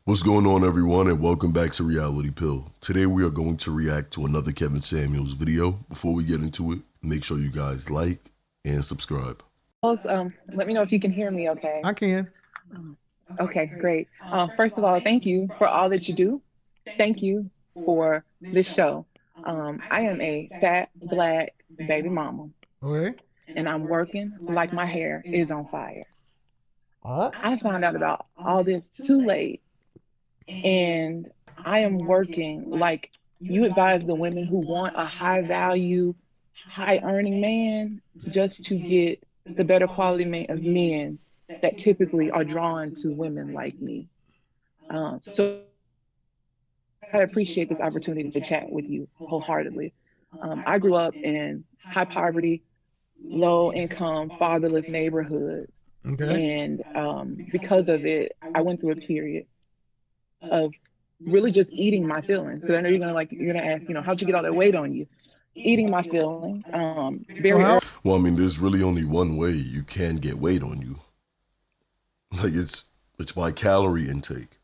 What's going on, everyone, and welcome back to Reality Pill. Today we are going to react to another Kevin Samuels video. Before we get into it, make sure you guys like and subscribe. Let me know if you can hear me okay. I can. Okay, great. First of all, thank you for all that you do. Thank you for this show. I am a fat black baby mama, Okay. and I'm working like my hair is on fire. Oh. I found out about all this too late, and I am working like you advise the women who want a high value, high earning man just to get the better quality of men that typically are drawn to women like me. So I appreciate this opportunity to chat with you wholeheartedly. I grew up in high poverty, low income, fatherless neighborhoods. Okay. And because of it, I went through a period of really just eating my feelings. So I know you're gonna ask, how'd you get all that weight on you? Eating my feelings. So Very how? early. Well, I mean, there's really only one way you can get weight on you. Like it's by calorie intake.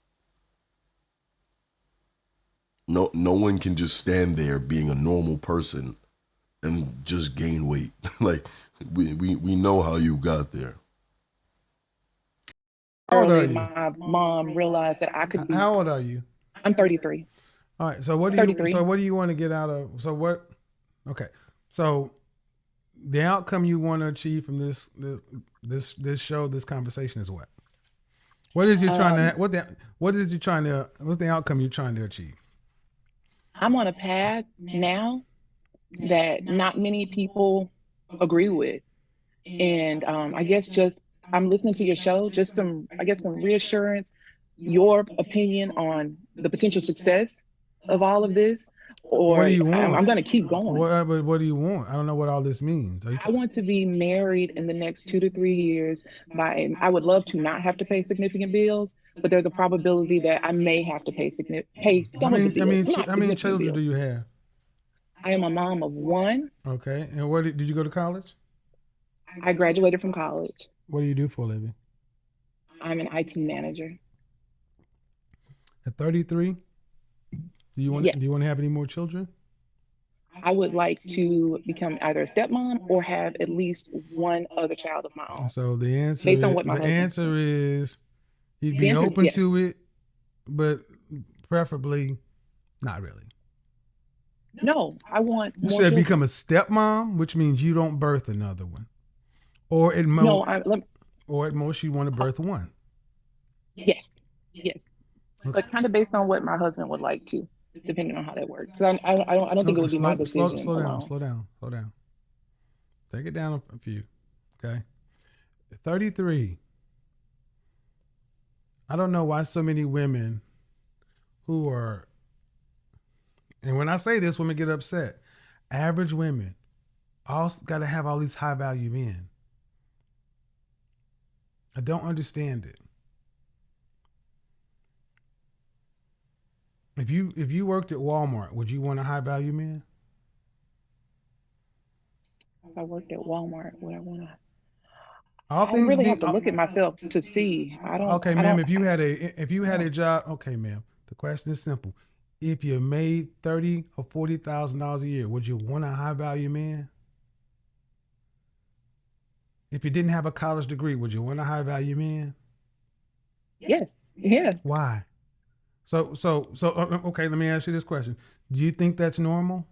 No one can just stand there being a normal person and just gain weight. Like we know how you got there. How old are Early, you? my mom realized that I could be. How old are you? I'm 33. All right. So what do you? 33. So what do you want to get out of? So what? Okay. So the outcome you want to achieve from this show, this conversation is what? What is you trying to? What's the outcome you're trying to achieve? I'm on a path now that not many people agree with. And I guess just I'm listening to your show, just some reassurance, your opinion on the potential success of all of this, What do or you I'm want? going to keep going. What do you want? I don't know what all this means. Are you I want to be married in the next 2 to 3 years. I would love to not have to pay significant bills, but there's a probability that I may have to pay how some of the bills, not how many significant children do bills. you have? I am a mom of one. Okay. And what did you go to college? I graduated from college. What do you do for a living? I'm an IT manager. At 33, do you Yes, want to have any more children? I would like to become either a stepmom or have at least one other child of my own, So based on what my the husband answer thinks. is you'd The be answer is open yes. to it, but preferably not really. No, I want You more said children. become a stepmom, which means you don't birth another one, or No, I let, at most you want to birth one. yes, yes, Okay. but kind of based on what my husband would like to, depending on how that works. Because I don't think it Okay. would be my Slow decision down. alone. Slow down. Slow down. Take it down a few. Okay. 33. I don't know why so many women who are, and when I say this, women get upset. Average women all got to have all these high value men. I don't understand it. If you worked at Walmart, would you want a high value man? If I worked at Walmart, would I want to? All I things really being have to look at myself to see. okay, I ma'am. don't, If you I had don't. a job, okay, ma'am. The question is simple. If you made $30,000 or $40,000 a year, would you want a high value man? If you didn't have a college degree, would you want a high value man? Yes, yeah. Why? Okay. Let me ask you this question: do you think that's normal?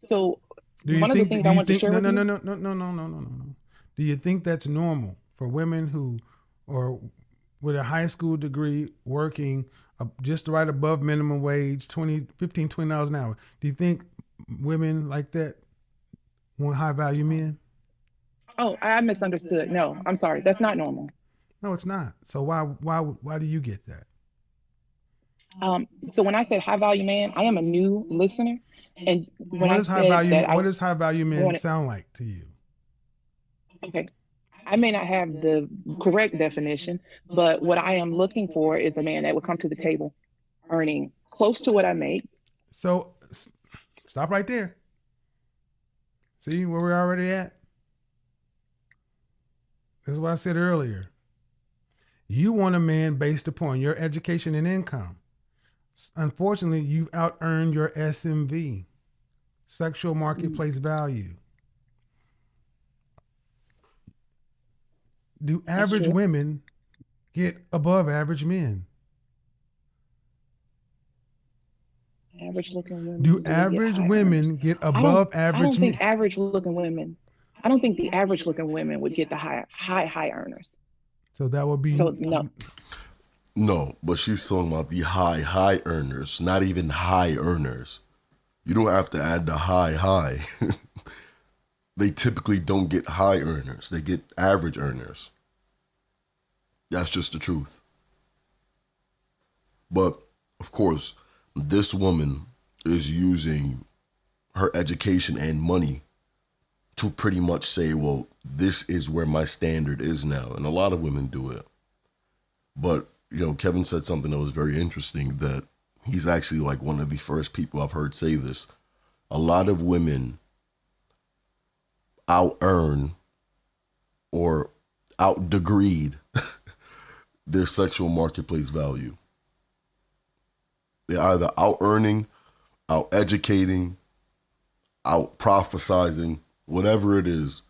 So one of the things I want to share No with no no you. no no no no no no no? Do you think that's normal for women who are with a high school degree working just right above minimum wage, 20, 15, $20 an hour? Do you think women like that want high value men? Oh, I misunderstood. No, I'm sorry. That's not normal. No, it's not. So why do you get that? So when I said high value man, I am a new listener, and when What I does high said value that I what does high value men wanted, sound like to you? okay, I may not have the correct definition, but what I am looking for is a man that would come to the table earning close to what I make. So stop right there. See where we're already at? This is what I said earlier. You want a man based upon your education and income. Unfortunately, you've out-earned your SMV, sexual marketplace value. Do average women get above average men? Average looking women. Do average women get above average men? I don't think average looking women. I don't think the average looking women would get the high earners. So that would be no. No, but she's talking about the high earners, not even high earners. You don't have to add the high. They typically don't get high earners. They get average earners. That's just the truth. But, of course, this woman is using her education and money to pretty much say, well, this is where my standard is now. And a lot of women do it. But, Kevin said something that was very interesting, that he's actually like one of the first people I've heard say this. A lot of women out-earn or out-degreed their sexual marketplace value. They're either out-earning, out-educating, out-prophesizing, whatever it is.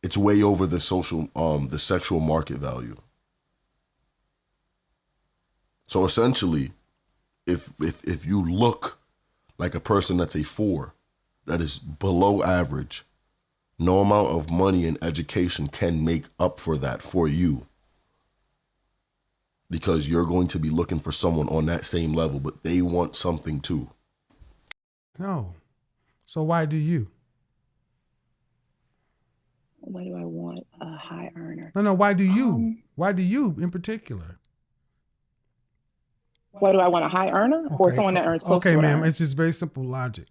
It's way over the sexual market value. So essentially, if you look like a person that's a 4, that is below average, no amount of money and education can make up for that for you. Because you're going to be looking for someone on that same level, but they want something too. No. So why do you? Why do I want a high earner? No, why do you? Why do you in particular? Why do I want a high earner or someone that earns close to Okay, ma'am, earn? it's just very simple logic.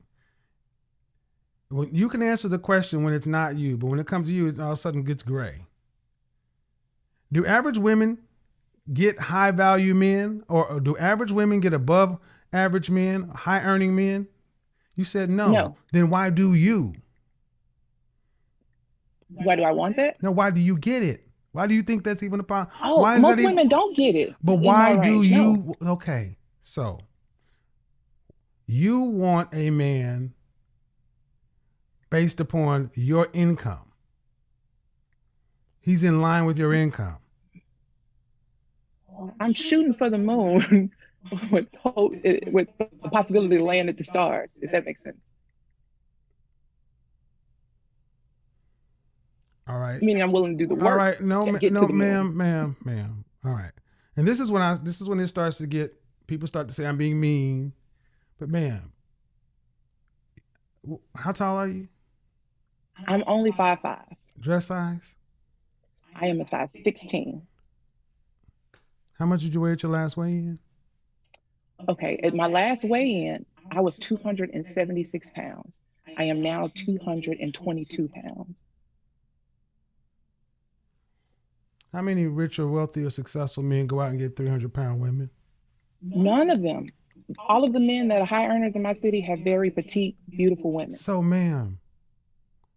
You can answer the question when it's not you, but when it comes to you, it all of a sudden gets gray. Do average women get high value men, or do average women get above average men, high earning men? You said no. No. Then why do you? Why do I want that? No, why do you get it? Why do you think that's even a problem? Oh, why is most that women don't get it. But why do you? No. Okay, so you want a man based upon your income. He's in line with your income. I'm shooting for the moon with the possibility to land at the stars, if that makes sense. All right. Meaning I'm willing to do the work. All right. No, ma'am. All right. And this is when it starts to get, people start to say I'm being mean. But ma'am, how tall are you? I'm only 5'5". Dress size? I am a size 16. How much did you weigh at your last weigh-in? Okay, at my last weigh-in, I was 276 pounds. I am now 222 pounds. How many rich or wealthy or successful men go out and get 300-pound women? None of them. All of the men that are high earners in my city have very petite, beautiful women. So, ma'am,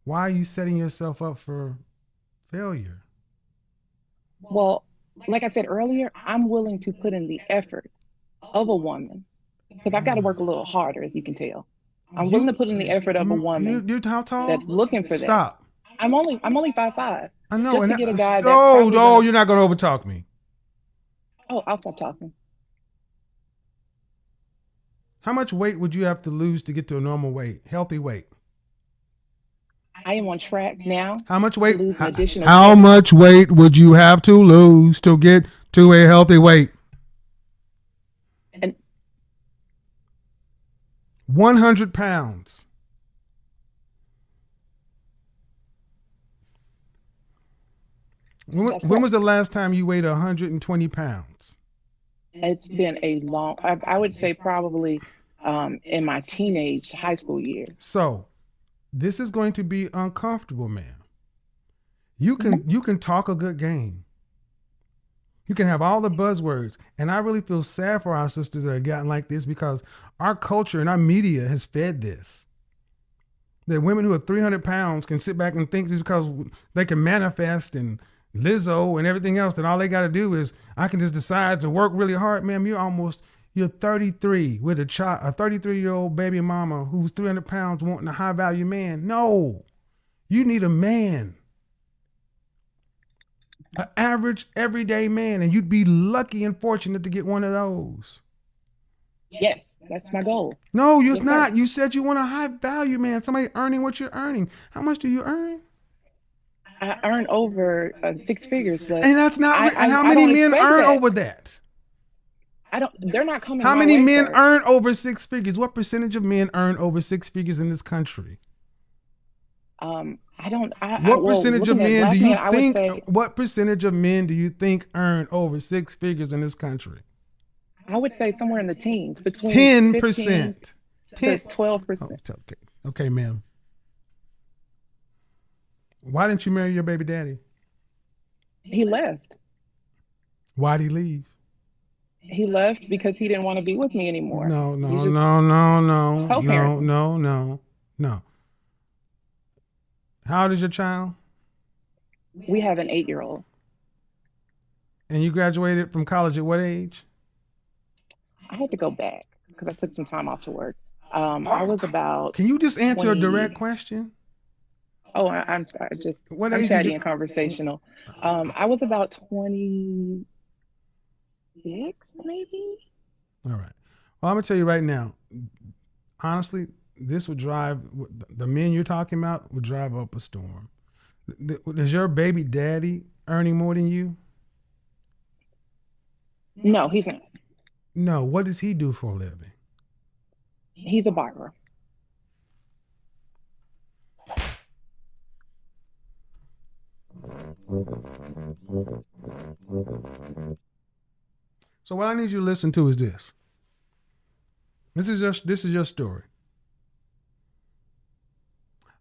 why are you setting yourself up for failure? Well, like I said earlier, I'm willing to put in the effort of a woman because I've got to work a little harder, as you can tell. I'm willing to put in the effort of a woman you're how tall? that's looking for that. Stop. I'm only 5'5". I know. Just and to get a guy that's you're not going to overtalk me. Oh, I'll stop talking. How much weight would you have to lose to get to a normal weight, healthy weight? I am on track now. How much weight? To lose an additional how much weight would you have to lose to get to a healthy weight? 100 pounds. When was the last time you weighed 120 pounds? It's been a long, I would say probably in my teenage high school years. So this is going to be uncomfortable, man. You can talk a good game. You can have all the buzzwords. And I really feel sad for our sisters that have gotten like this because our culture and our media has fed this. That women who are 300 pounds can sit back and think just because they can manifest and Lizzo and everything else, that all they got to do is, I can just decide to work really hard. Ma'am, you're 33 with a 33-year-old baby mama who's 300 pounds wanting a high value man. No, you need a man, an average everyday man, and you'd be lucky and fortunate to get one of those. Yes, that's my goal. No, you're Yes, not. sir. You said you want a high value man, somebody earning what you're earning. How much do you earn? I earn over 6 figures, but And that's not. And how I many don't men expect earn that. over that? They're not coming How my many way, men sir. earn over 6 figures? What percentage of men earn over 6 figures in this country? Well, Percentage of looking at men black do you men, I would think? say, What percentage of men do you think earn over 6 figures in this country? I would say somewhere in the teens, between 15 10%. to 10. Oh, 12%. okay. Okay, ma'am. Why didn't you marry your baby daddy? He left. Why'd he leave? He left because he didn't want to be with me anymore. No, He's just co-parenting. no. How old is your child? We have an 8-year-old. And you graduated from college at what age? I had to go back because I took some time off to work. I was about Can you just answer 20. a direct question? Oh, I'm sorry. What I'm age did chatty you? and conversational. I was about 26, maybe. All right. Well, I'm gonna tell you right now. Honestly, this would drive the men you're talking about would drive up a storm. Is your baby daddy earning more than you? No, he's not. No. What does he do for a living? He's a barber. So what I need you to listen to is this. This is your story.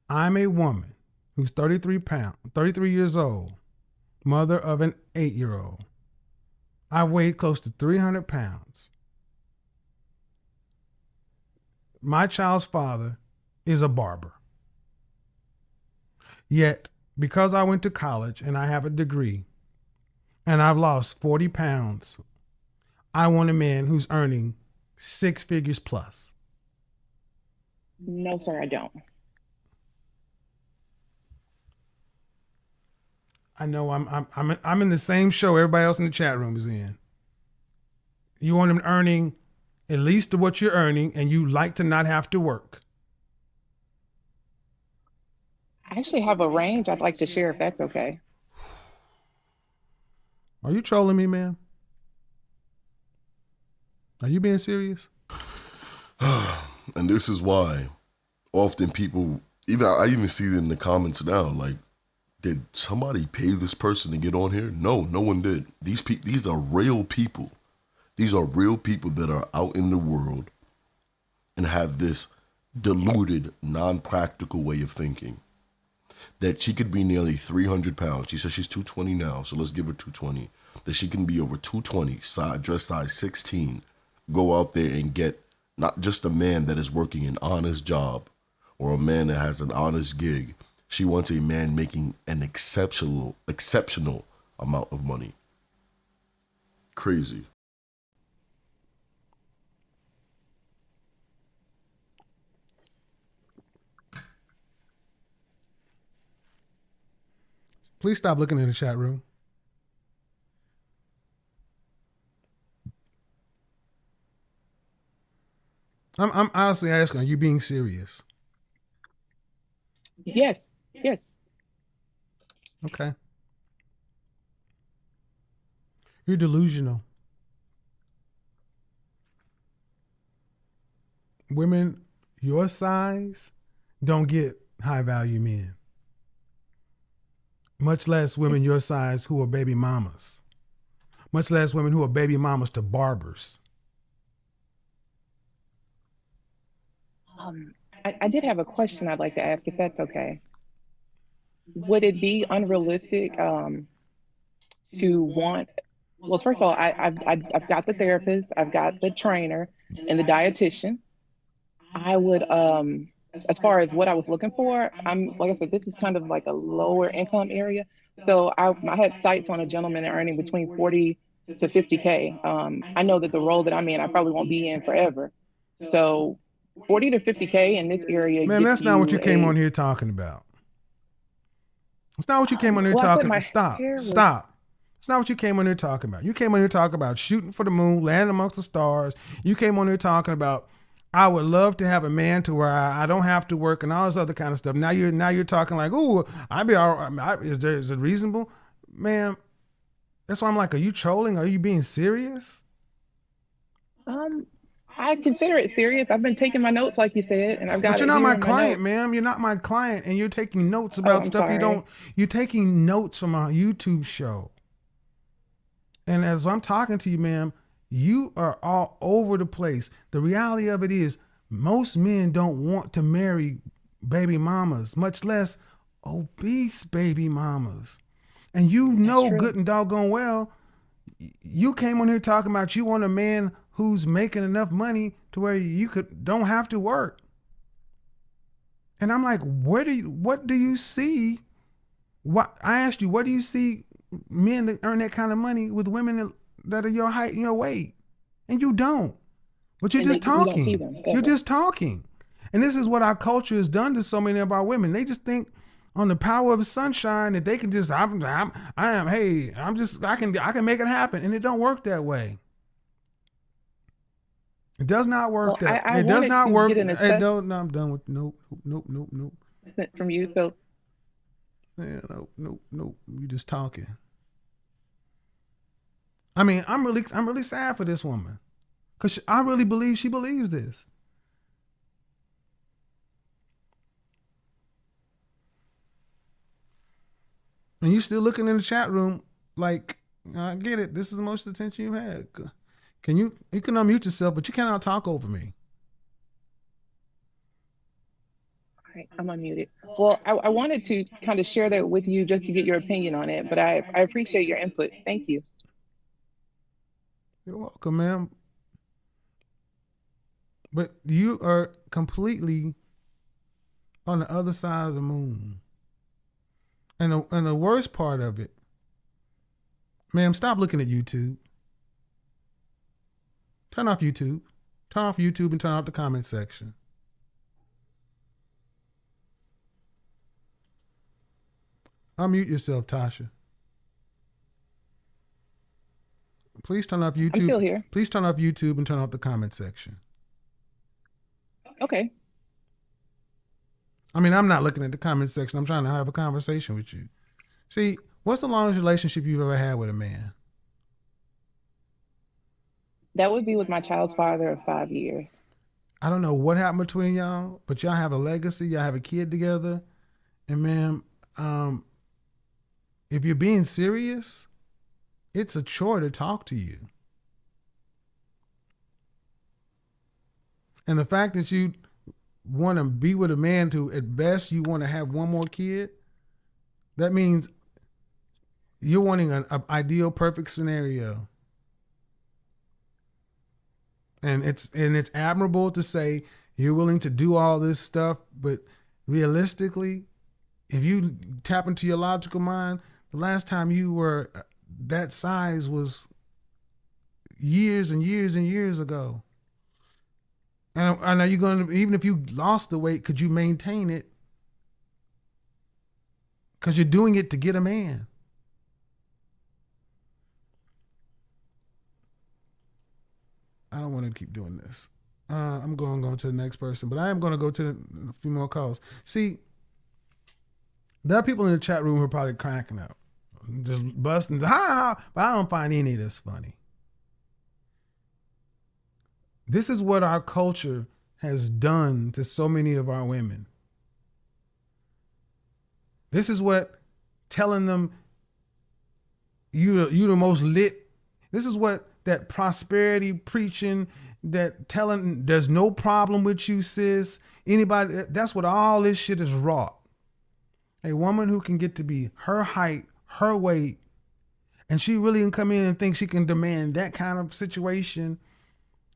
I'm a woman who's 33 years old, mother of an 8-year-old. I weighed close to 300 pounds. My child's father is a barber. Yet, because I went to college and I have a degree and I've lost 40 pounds, I want a man who's earning 6 figures plus. No, sir, I don't. I know I'm in the same show everybody else in the chat room is in. You want him earning at least what you're earning, and you like to not have to work. I actually have a range I'd like to share if that's okay. Are you trolling me, ma'am? Are you being serious? And this is why often people, I even see it in the comments now, like, did somebody pay this person to get on here? No, no one did. These are real people. These are real people that are out in the world and have this deluded, non-practical way of thinking. That she could be nearly 300 pounds. She says she's 220 now, so let's give her 220. That she can be over 220, dress size 16, go out there and get not just a man that is working an honest job or a man that has an honest gig. She wants a man making an exceptional amount of money. Crazy. Please stop looking in the chat room. I'm honestly asking, are you being serious? Yes. Okay. You're delusional. Women your size don't get high value men. Much less women your size who are baby mamas. Much less women who are baby mamas to barbers. I did have a question I'd like to ask, if that's okay. Would it be unrealistic to want? Well, first of all, I've got the therapist, I've got the trainer, and the dietitian. I would, as far as what I was looking for, like I said, this is kind of like a lower income area. So I had sights on a gentleman earning between 40 to 50K. I know that the role that I'm in, I probably won't be in forever. So 40 to 50K in this area Man, gets that's not what you you came a, on here talking about. It's not what you came on here well, I said talking about. my Stop. hair was, Stop. It's not what you came on here talking about. You came on here talking about shooting for the moon, landing amongst the stars. You came on here talking about I would love to have a man to where I don't have to work and all this other kind of stuff. Now you're talking like, oh, I'd be all right. Is it reasonable, man? That's why I'm like, are you trolling? Are you being serious? um, I consider it serious. I've been taking my notes, like you said, and I've But got you're it not here my in my client, notes. ma'am. You're not my client, and you're taking notes Oh, about I'm stuff you don't. sorry. You're taking notes from a YouTube show. And as I'm talking to you, ma'am, you are all over the place. The reality of it is, most men don't want to marry baby mamas, much less obese baby mamas. And you That's know true. good and doggone well, you came on here talking about you want a man who's making enough money to where you don't have to work. And I'm like, what do you see? What I asked you, what do you see men that earn that kind of money with women that are your height and your weight? And you don't. But you're And just we don't see talking. them You're ever. just talking. And this is what our culture has done to so many of our women. They just think on the power of sunshine that they can just I am hey, I can make it happen. And it don't work that way. It does not work Well, that. I It does wanted not to work. get an No, no, I'm done with nope. assessment from you. So Yeah, nope. You just talking. I mean, I'm really sad for this woman, cause I really believe she believes this. And you still looking in the chat room like, I get it. This is the most attention you've had. Can you can unmute yourself, but you cannot talk over me. all right, I'm unmuted. Well, I wanted to kind of share that with you just to get your opinion on it, but I appreciate your input. Thank you. You're welcome, ma'am. But you are completely on the other side of the moon. And the worst part of it, ma'am, stop looking at YouTube. Turn off YouTube. Turn off YouTube and turn off the comment section. Unmute yourself, Tasha. Please turn off I'm still YouTube. here. Please turn off YouTube and turn off the comment section. Okay. I mean, I'm not looking at the comment section. I'm trying to have a conversation with you. See, what's the longest relationship you've ever had with a man? That would be with my child's father of 5 years. I don't know what happened between y'all, but y'all have a legacy. Y'all have a kid together. And ma'am, if you're being serious, it's a chore to talk to you. And the fact that you want to be with a man who, at best, you want to have one more kid, that means you're wanting an ideal, perfect scenario. And it's admirable to say you're willing to do all this stuff, but realistically, if you tap into your logical mind, the last time you were that size was years and years and years ago. And are you going to, even if you lost the weight, could you maintain it? Because you're doing it to get a man. I don't want to keep doing this. I'm going to go to the next person, but I am going to go to a few more calls. See, there are people in the chat room who are probably cracking up, just busting, ha, but I don't find any of this funny. This is what our culture has done to so many of our women. This is what telling them you the most lit. This is what that prosperity preaching, that telling there's no problem with you, sis. Anybody, that's what all this shit is wrought. A woman who can get to be her height, her weight, and she really can come in and think she can demand that kind of situation.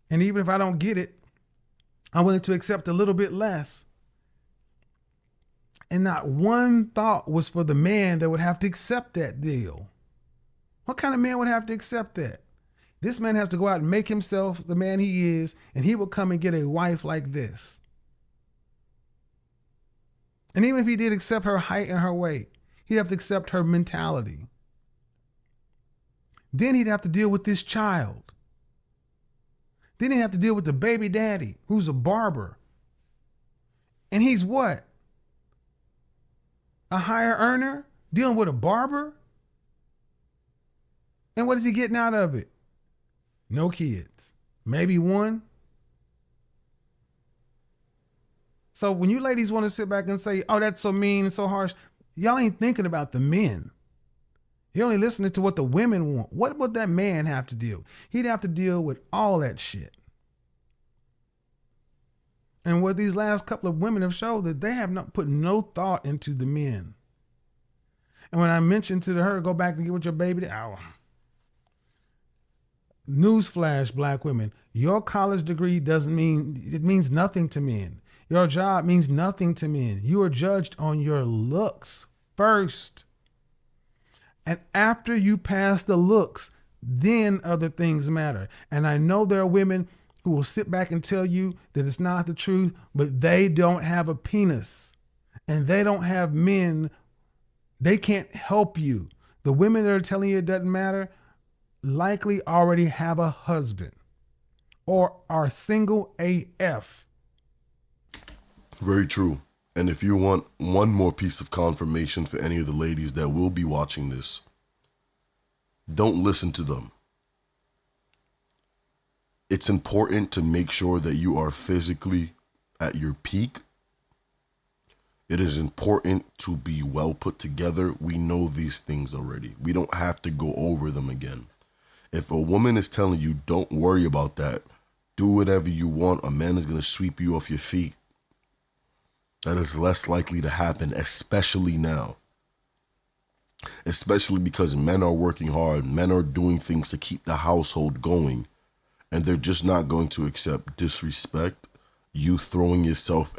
And even if I don't get it, I'm willing to accept a little bit less. And not one thought was for the man that would have to accept that deal. What kind of man would have to accept that? This man has to go out and make himself the man he is, and he will come and get a wife like this. And even if he did accept her height and her weight, he'd have to accept her mentality. Then he'd have to deal with this child. Then he'd have to deal with the baby daddy, who's a barber. And he's what? A higher earner dealing with a barber? And what is he getting out of it? No kids. Maybe one. So when you ladies want to sit back and say, oh, that's so mean and so harsh, y'all ain't thinking about the men. You're only listening to what the women want. What would that man have to deal? He'd have to deal with all that shit. And what these last couple of women have showed that they have not put no thought into the men. And when I mentioned to her, go back and get with your baby, newsflash, black women, your college degree means nothing to men. Your job means nothing to men. You are judged on your looks first. And after you pass the looks, then other things matter. And I know there are women who will sit back and tell you that it's not the truth, but they don't have a penis and they don't have men. They can't help you. The women that are telling you it doesn't matter likely already have a husband or are single AF. Very true. And if you want one more piece of confirmation for any of the ladies that will be watching this, don't listen to them. It's important to make sure that you are physically at your peak. It is important to be well put together. We know these things already. We don't have to go over them again. If a woman is telling you, don't worry about that, do whatever you want, a man is going to sweep you off your feet, that is less likely to happen, especially now. Especially because men are working hard. Men are doing things to keep the household going. And they're just not going to accept disrespect, you throwing yourself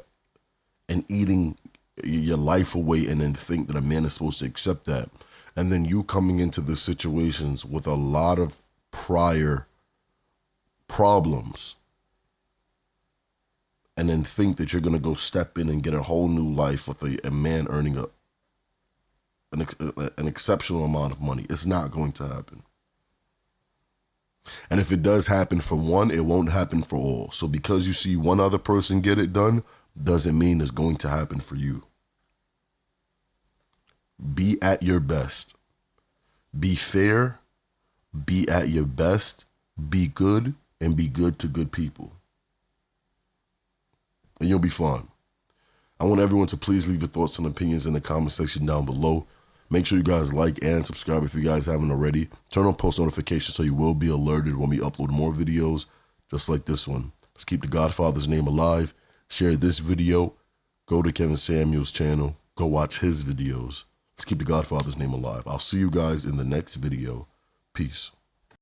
and eating your life away and then think that a man is supposed to accept that. And then you coming into the situations with a lot of prior problems. And then think that you're going to go step in and get a whole new life with a man earning an exceptional amount of money. It's not going to happen. And if it does happen for one, it won't happen for all. So because you see one other person get it done, doesn't mean it's going to happen for you. Be at your best. Be fair. Be at your best. Be good, and be good to good people. And you'll be fine. I want everyone to please leave your thoughts and opinions in the comment section down below. Make sure you guys like and subscribe if you guys haven't already. Turn on post notifications so you will be alerted when we upload more videos just like this one. Let's keep the Godfather's name alive. Share this video. Go to Kevin Samuel's channel. Go watch his videos. Let's keep the Godfather's name alive. I'll see you guys in the next video. Peace.